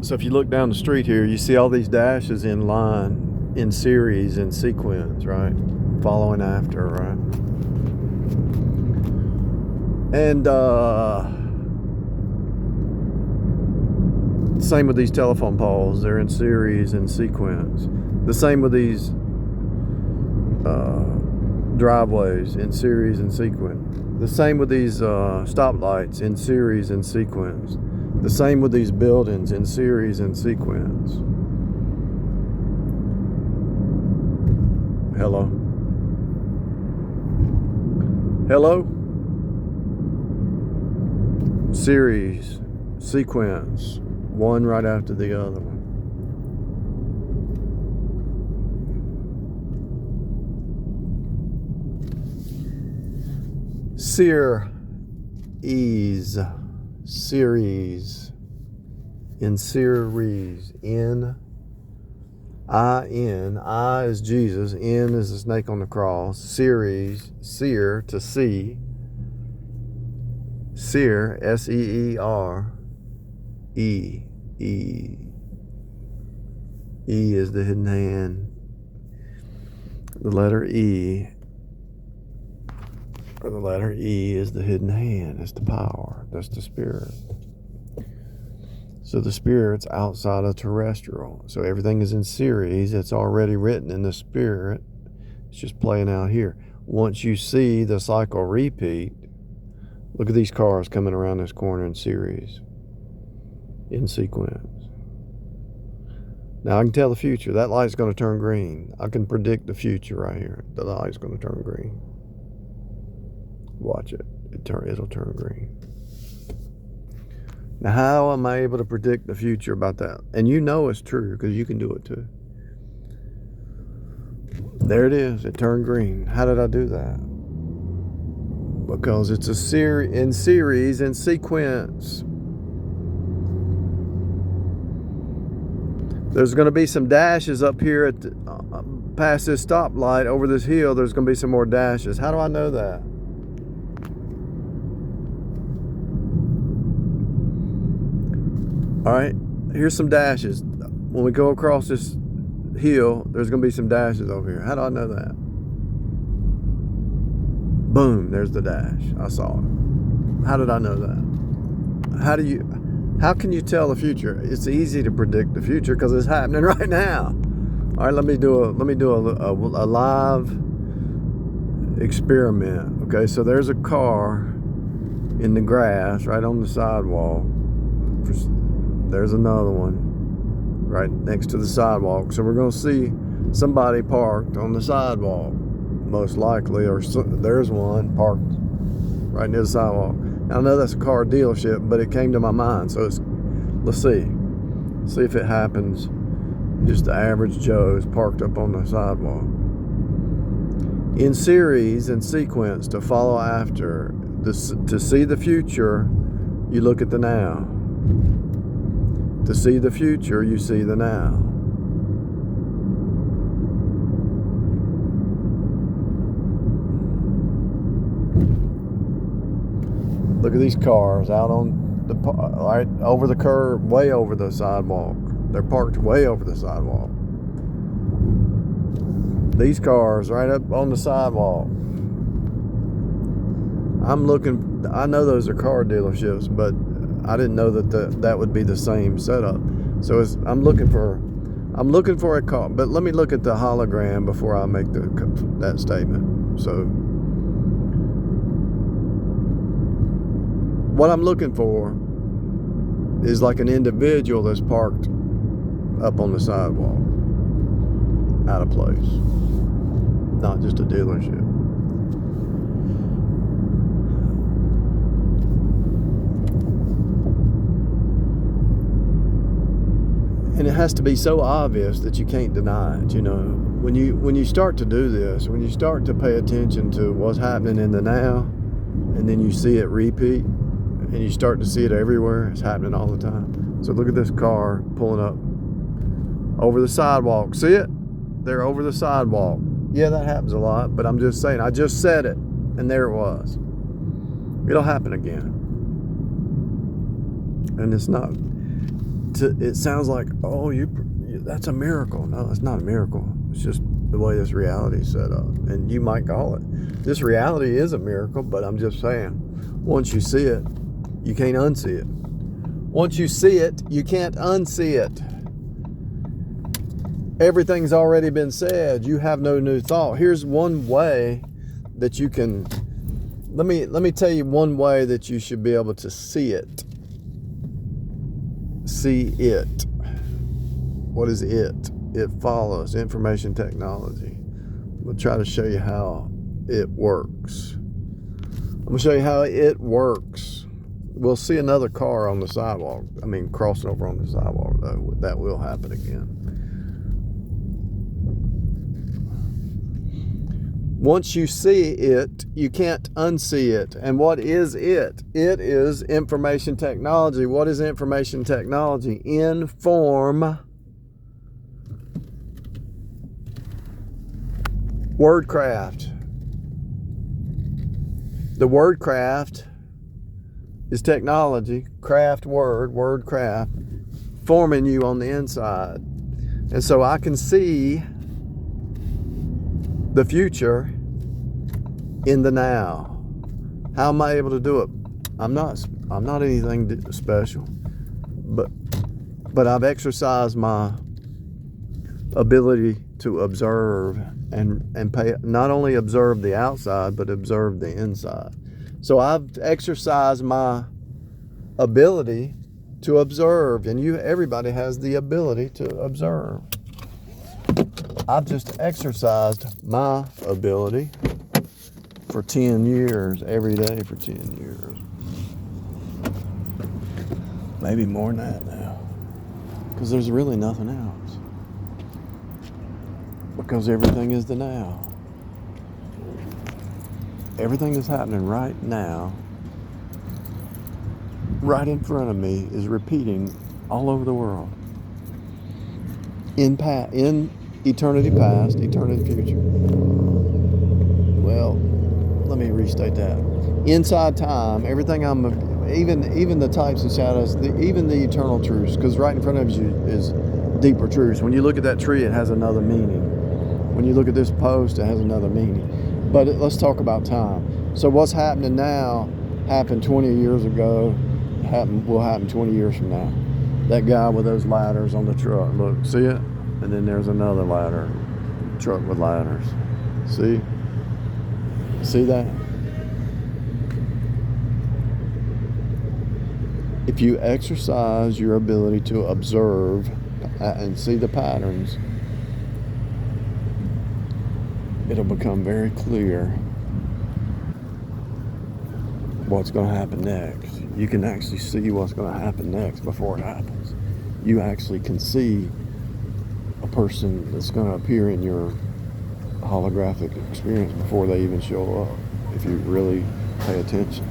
So if you look down the street here, you see all these dashes in line, in series, in sequence, right? Following after, right? And same with these telephone poles. They're in series and sequence. The same with these driveways in series and sequence. The same with these stoplights in series and sequence. The same with these buildings in series and sequence. Hello? Hello? Series, sequence, one right after the other one. Seer Eeeeeeeee, series, in series, N-I-N, I is Jesus, N is the snake on the cross, series, seer, to see, seer, S-E-E-R, E, E, E is the hidden hand, the letter E, or the letter E is the hidden hand. It's the power. That's the spirit. So the spirit's outside of terrestrial. So everything is in series. It's already written in the spirit. It's just playing out here. Once you see the cycle repeat, look at these cars coming around this corner in series, in sequence. Now I can tell the future. That light's going to turn green. I can predict the future right here. The light's going to turn green. Watch it. It'll turn green. Now, how am I able to predict the future about that? And you know it's true because you can do it too. There it is. It turned green. How did I do that? Because it's a in series and sequence. There's going to be some dashes up here at past this stoplight over this hill. There's going to be some more dashes. How do I know that? All right, here's some dashes. When we go across this hill, there's going to be some dashes over here. How do I know that? Boom, there's the dash. I saw it. How did I know that? How can you tell the future? It's easy to predict the future because it's happening right now. All right, let me do a live experiment. Okay, so there's a car in the grass right on the sidewalk. There's another one right next to the sidewalk. So we're going to see somebody parked on the sidewalk, most likely, or there's one parked right near the sidewalk. Now, I know that's a car dealership, but it came to my mind. So let's see if it happens. Just the average Joe is parked up on the sidewalk. In series and sequence to follow after. To see the future, you look at the now. To see the future, you see the now. Look at these cars out on the right over the curb, way over the sidewalk. They're parked way over the sidewalk. These cars right up on the sidewalk. I'm looking. I know those are car dealerships, but I didn't know that would be the same setup. So I'm looking for a car. But let me look at the hologram before I make that statement. So what I'm looking for is like an individual that's parked up on the sidewalk, out of place, not just a dealership. And it has to be so obvious that you can't deny it. You know, when you start to do this, when you start to pay attention to what's happening in the now, and then you see it repeat, and you start to see it everywhere, it's happening all the time. So look at this car pulling up over the sidewalk. See it? They're over the sidewalk. Yeah, that happens a lot, but I'm just saying, I just said it, and there it was. It'll happen again. And it's not it sounds like, oh, that's a miracle. No, it's not a miracle. It's just the way this reality is set up. And you might call it. This reality is a miracle, but I'm just saying, once you see it, you can't unsee it. Once you see it, you can't unsee it. Everything's already been said. You have no new thought. Here's one way that you can, let me tell you one way that you should be able to see it. See it. What is it? It follows information technology. We'll try to show you how it works. I'm going to show you how it works. We'll see another car on the sidewalk. Crossing over on the sidewalk, though. That will happen again. Once you see it, you can't unsee it. And what is it? It is information technology. What is information technology? Inform wordcraft. The wordcraft is technology, wordcraft, forming you on the inside. And so I can see the future in the now. How am I able to do it? I'm not anything special, but I've exercised my ability to observe and pay, not only observe the outside, but observe the inside. So I've exercised my ability to observe, and everybody has the ability to observe. I've just exercised my ability for 10 years, every day for 10 years. Maybe more than that now, because there's really nothing else. Because everything is the now. Everything that's happening right now, right in front of me, is repeating all over the world. In eternity past, eternity future. Well, let me restate that. Inside time, everything even the types and shadows, even the eternal truths, because right in front of you is deeper truths. When you look at that tree, it has another meaning. When you look at this post, it has another meaning. But let's talk about time. So what's happening now happened 20 years ago, will happen 20 years from now. That guy with those ladders on the truck, look, see it? And then there's another ladder, truck with ladders. See? See that? If you exercise your ability to observe and see the patterns, it'll become very clear what's going to happen next. You can actually see what's going to happen next before it happens. You actually can see a person that's going to appear in your holographic experience before they even show up, if you really pay attention.